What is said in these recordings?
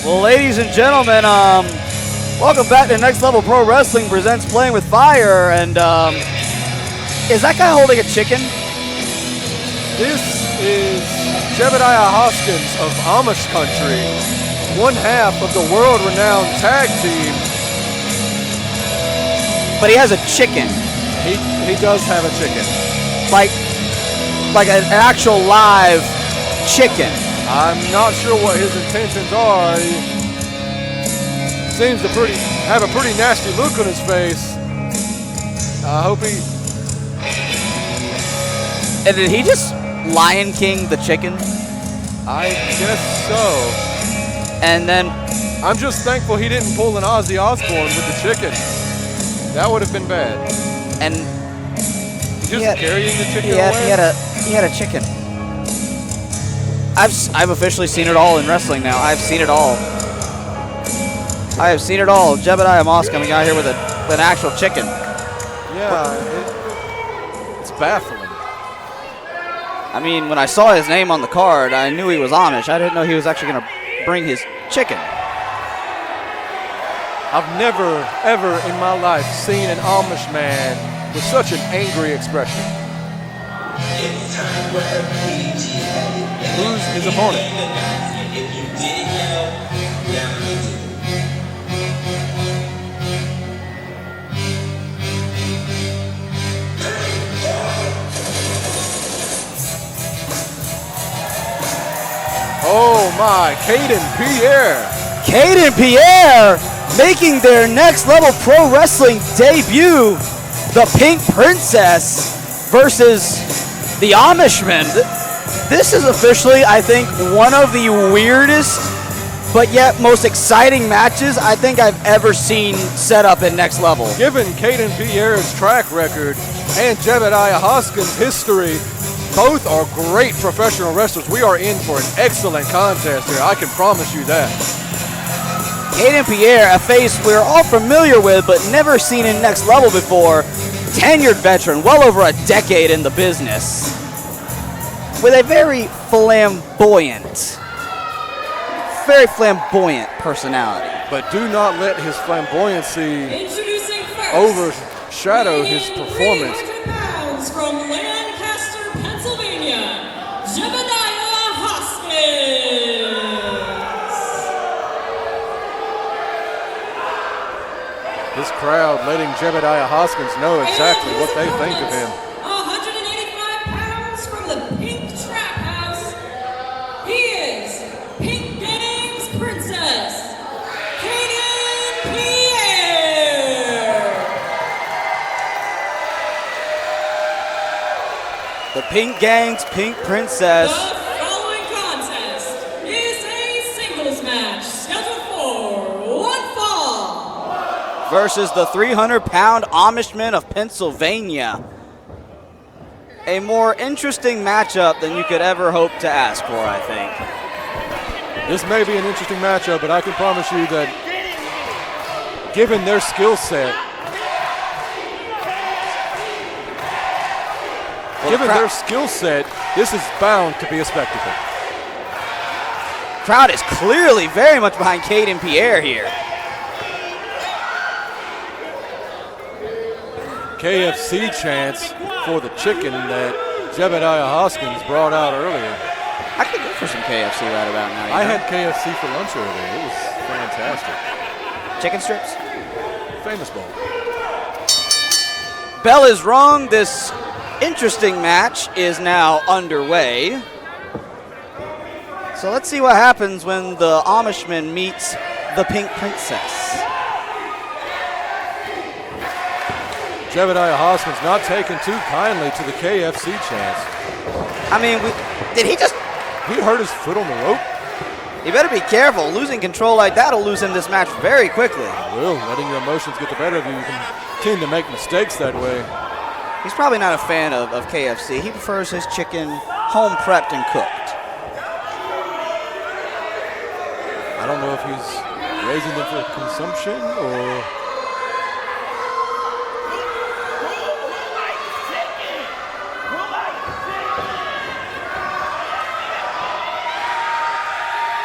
Well, ladies and gentlemen, welcome back to Next Level Pro Wrestling presents Playing with Fire. And is that guy holding a chicken? This is Jebediah Hoskins of Amish country, one half of the world-renowned tag team. But he has a chicken. He does have a chicken. Like an actual live chicken. I'm not sure what his intentions are. He seems to have a pretty nasty look on his face. I hope he... And did he just Lion King the chicken? I guess so. And then... I'm just thankful he didn't pull an Ozzy Osbourne with the chicken. That would have been bad. And... Just carrying the chicken away? He had a chicken. I've officially seen it all in wrestling now. I've seen it all. I have seen it all. Jebediah Moss coming out here with an actual chicken. Yeah, it's baffling. I mean, when I saw his name on the card, I knew he was Amish. I didn't know he was actually going to bring his chicken. I've never, ever in my life seen an Amish man with such an angry expression. Who's his opponent? Oh my, Kayden Pierre. Kayden Pierre making their Next Level Pro Wrestling debut. The Pink Princess versus the Amishman. This is officially, I think, one of the weirdest but yet most exciting matches I think I've ever seen set up at Next Level. Given Kayden Pierre's track record and Jebediah Hoskins' history, both are great professional wrestlers. We are in for an excellent contest here. I can promise you that. Kayden Pierre, a face we're all familiar with but never seen in Next Level before. Tenured veteran, well over a decade in the business. With a very flamboyant personality. But do not let his flamboyancy overshadow his performance. 300 pounds from Lancaster, Pennsylvania, Jebediah Hoskins. This crowd letting Jebediah Hoskins know exactly what they think of him. 185 pounds from the Pink Trap House. He is Pink Gang's Princess, Kayden Pierre. The Pink Gang's Pink Princess. The following contest is a singles match scheduled for one fall. Versus the 300-pound Amishman of Pennsylvania. A more interesting matchup than you could ever hope to ask for, I think. This may be an interesting matchup, but I can promise you that given their skill set, this is bound to be a spectacle. Crowd is clearly very much behind Kayden Pierre here. KFC chants for the chicken that Jebediah Hoskins brought out earlier. I could go for some KFC right about now. I had KFC for lunch earlier. It was fantastic. Chicken strips? Famous bowl. Bell is rung. This interesting match is now underway. So let's see what happens when the Amishman meets the Pink Princess. Jebediah Hoskins not taking too kindly to the KFC chants. I mean, did he just... He hurt his foot on the rope. He better be careful. Losing control like that will lose him this match very quickly. Well, letting your emotions get the better of you, you can tend to make mistakes that way. He's probably not a fan of KFC. He prefers his chicken home prepped and cooked. I don't know if he's raising them for consumption or...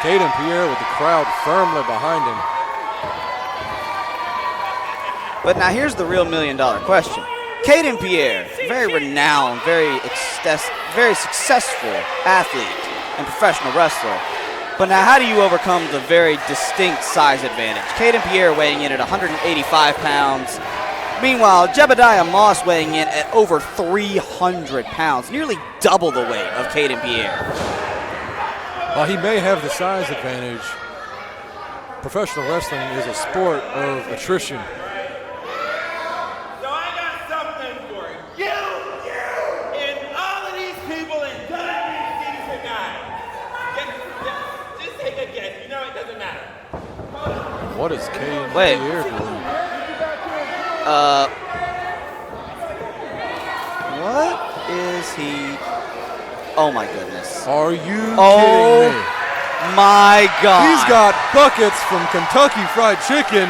Kayden Pierre with the crowd firmly behind him. But now here's the real million-dollar question. Kayden Pierre, very renowned, very successful athlete and professional wrestler. But now how do you overcome the very distinct size advantage? Kayden Pierre weighing in at 185 pounds. Meanwhile, Jebediah Moss weighing in at over 300 pounds, nearly double the weight of Kayden Pierre. While he may have the size advantage, professional wrestling is a sport of attrition. So I got something for you and all of these people in WC tonight. Just take a guess. You know it doesn't matter. What is Kayden Wait. Pierre doing? What is he? Oh my goodness. Are you kidding Oh me? my God. He's got buckets from Kentucky Fried Chicken.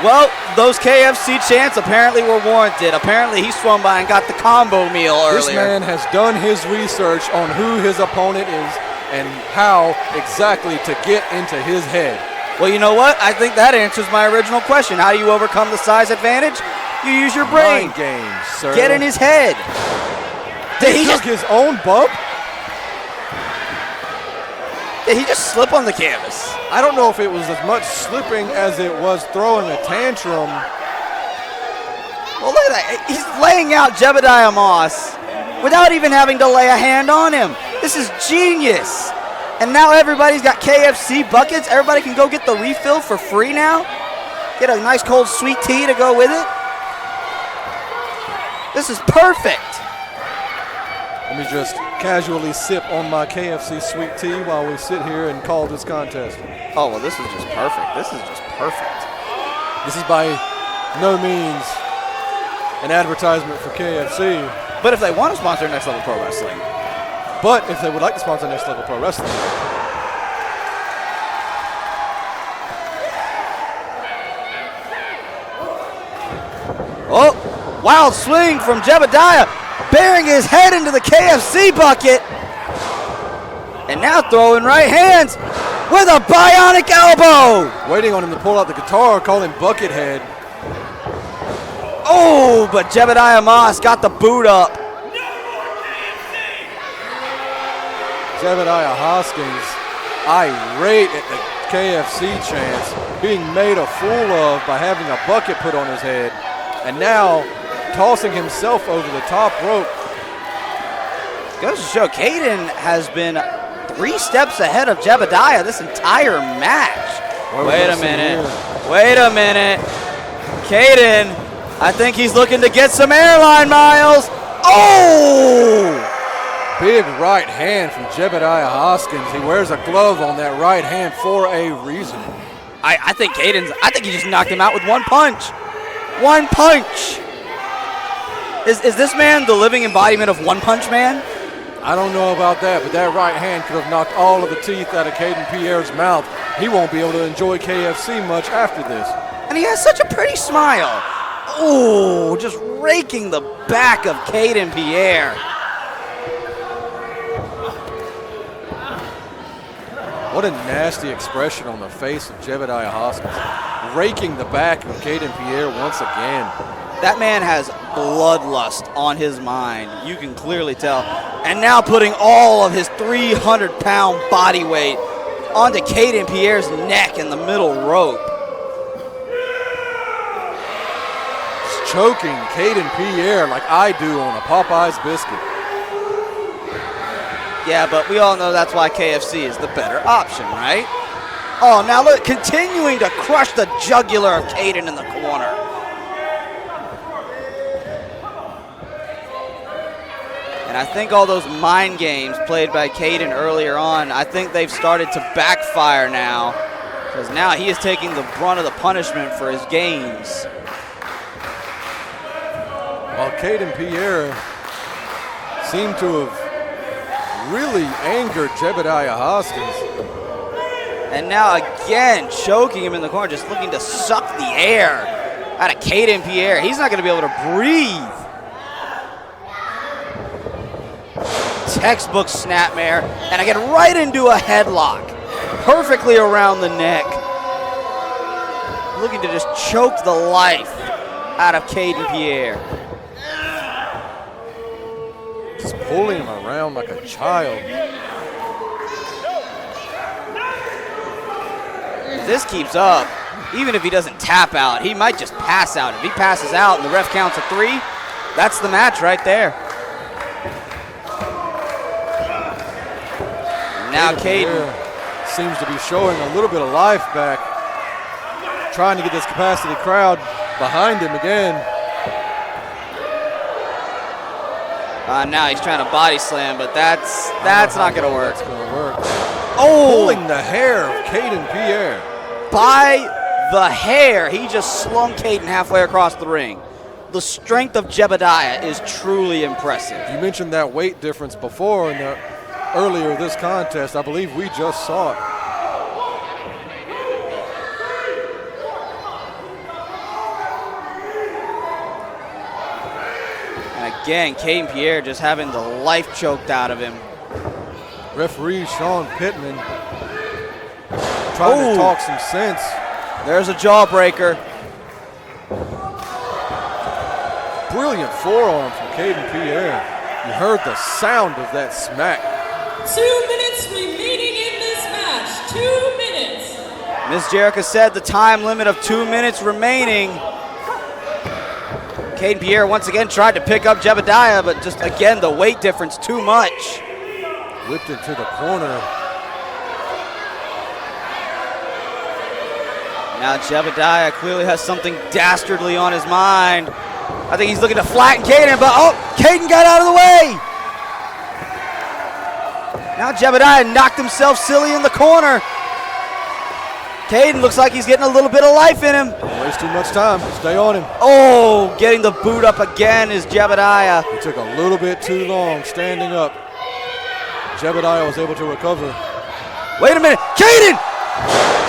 Well, those KFC chants apparently were warranted. Apparently he swung by and got the combo meal earlier. This man has done his research on who his opponent is and how exactly to get into his head. Well, you know what? I think that answers my original question. How do you overcome the size advantage? You use your brain. Mind games, sir. Get in his head. He took his own bump? Did he just slip on the canvas? I don't know if it was as much slipping as it was throwing a tantrum. Well, look at that. He's laying out Jebediah Moss without even having to lay a hand on him. This is genius. And now everybody's got KFC buckets. Everybody can go get the refill for free now. Get a nice cold sweet tea to go with it. This is perfect. Let me just casually sip on my KFC sweet tea while we sit here and call this contest. Oh, well, this is just perfect. This is just perfect. This is by no means an advertisement for KFC. But if they want to sponsor Next Level Pro Wrestling. But if they would like to sponsor Next Level Pro Wrestling, oh, wild swing from Jebediah, bearing his head into the KFC bucket. And now throwing right hands with a bionic elbow. waiting on him to pull out the guitar, call him Buckethead. Oh, but Jebediah Moss got the boot up. Jebediah Hoskins, irate at the KFC chants, being made a fool of by having a bucket put on his head, and now tossing himself over the top rope. Goes to show Kayden has been 3 steps ahead of Jebediah this entire match. Wait a minute. Wait a minute. Kayden, I think he's looking to get some airline miles. Oh! Big right hand from Jebediah Hoskins. He wears a glove on that right hand for a reason. I think he just knocked him out with one punch. One punch. Is this man the living embodiment of One Punch Man? I don't know about that, but that right hand could have knocked all of the teeth out of Kayden Pierre's mouth. He won't be able to enjoy KFC much after this. And he has such a pretty smile. Oh, just raking the back of Kayden Pierre. What a nasty expression on the face of Jebediah Hoskins. Raking the back of Kayden Pierre once again. That man has bloodlust on his mind. You can clearly tell. And now putting all of his 300-pound body weight onto Kayden Pierre's neck in the middle rope. He's choking Kayden Pierre like I do on a Popeye's biscuit. Yeah, but we all know that's why KFC is the better option, right? Oh, now look, continuing to crush the jugular of Kayden in the corner. And I think all those mind games played by Kayden earlier on, I think they've started to backfire now. Because now he is taking the brunt of the punishment for his games. While Kayden Pierre seemed to have really angered Jebediah Hoskins. And now again, choking him in the corner, just looking to suck the air out of Kayden Pierre. He's not going to be able to breathe. textbook snapmare, and I get right into a headlock. Perfectly around the neck. Looking to just choke the life out of Kayden Pierre. Just pulling him around like a child. If this keeps up, even if he doesn't tap out, he might just pass out. If he passes out and the ref counts a 3, that's the match right there. And now Kayden seems to be showing a little bit of life back, trying to get this capacity crowd behind him again. Now he's trying to body slam, but that's not going to work. That's going to work. Oh! Pulling the hair of Kayden Pierre. By the hair, he just slung Kayden halfway across the ring. The strength of Jebediah is truly impressive. You mentioned that weight difference before in the earlier this contest. I believe we just saw it. And again, Kayden Pierre just having the life choked out of him. Referee Sean Pittman trying to talk some sense. There's a jawbreaker. Brilliant forearm from Kayden Pierre. You heard the sound of that smack. 2 minutes remaining in this match. 2 minutes. Ms. Jerica said the time limit of 2 minutes remaining. Kayden Pierre once again tried to pick up Jebediah, but just again, the weight difference too much. Whipped it to the corner. Now Jebediah clearly has something dastardly on his mind. I think he's looking to flatten Kayden, but Kayden got out of the way. Now Jebediah knocked himself silly in the corner. Kayden looks like he's getting a little bit of life in him. Don't waste too much time. Stay on him. Oh, getting the boot up again is Jebediah. He took a little bit too long standing up. Jebediah was able to recover. Wait a minute. Kayden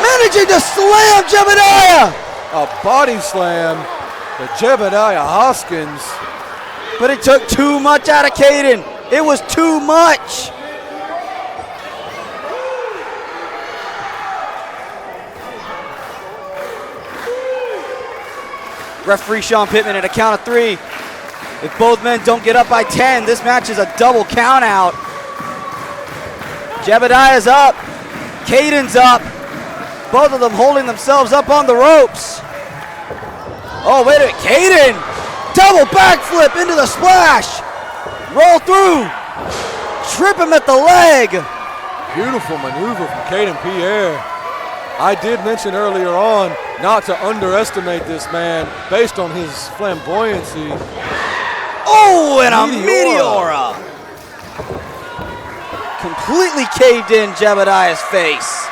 managing to slam Jebediah. A body slam to Jebediah Hoskins. But it took too much out of Kayden. It was too much. Referee Sean Pittman at a count of 3. If both men don't get up by 10, this match is a double count out. Jebediah's up. Kayden's up. Both of them holding themselves up on the ropes. Oh, wait a minute. Kayden! Double backflip into the splash. Roll through. Trip him at the leg. Beautiful maneuver from Kayden Pierre. I did mention earlier on not to underestimate this man based on his flamboyancy. Oh, and a Meteora. Completely caved in Jebediah's face.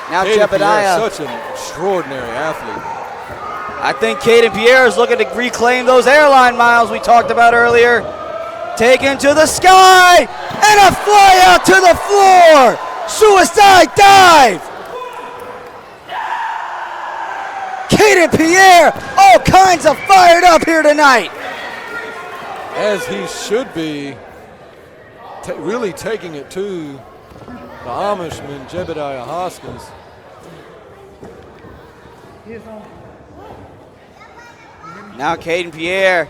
Now Kayden Jebediah. Pierre, such an extraordinary athlete. I think Kayden Pierre is looking to reclaim those airline miles we talked about earlier. Taken to the sky and a fly out to the floor. Suicide dive. Kayden Pierre, all kinds of fired up here tonight. As he should be, really taking it to the Amishman, Jebediah Hoskins. Now Kayden Pierre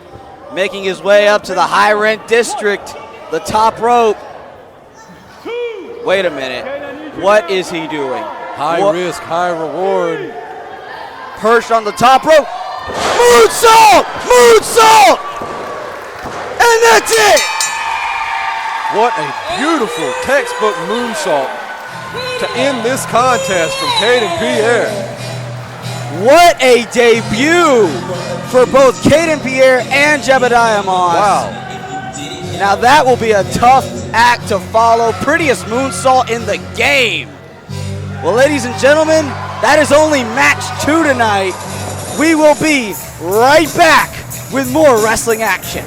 making his way up to the high rent district, the top rope. Wait a minute, what is he doing? High risk, high reward. Perched on the top rope. Moonsault! Moonsault! And that's it! What a beautiful textbook moonsault to end this contest from Kayden Pierre. What a debut for both Kayden Pierre and Jebediah Moss. Wow. Now that will be a tough act to follow. Prettiest moonsault in the game. Well, ladies and gentlemen, that is only match 2 tonight. We will be right back with more wrestling action.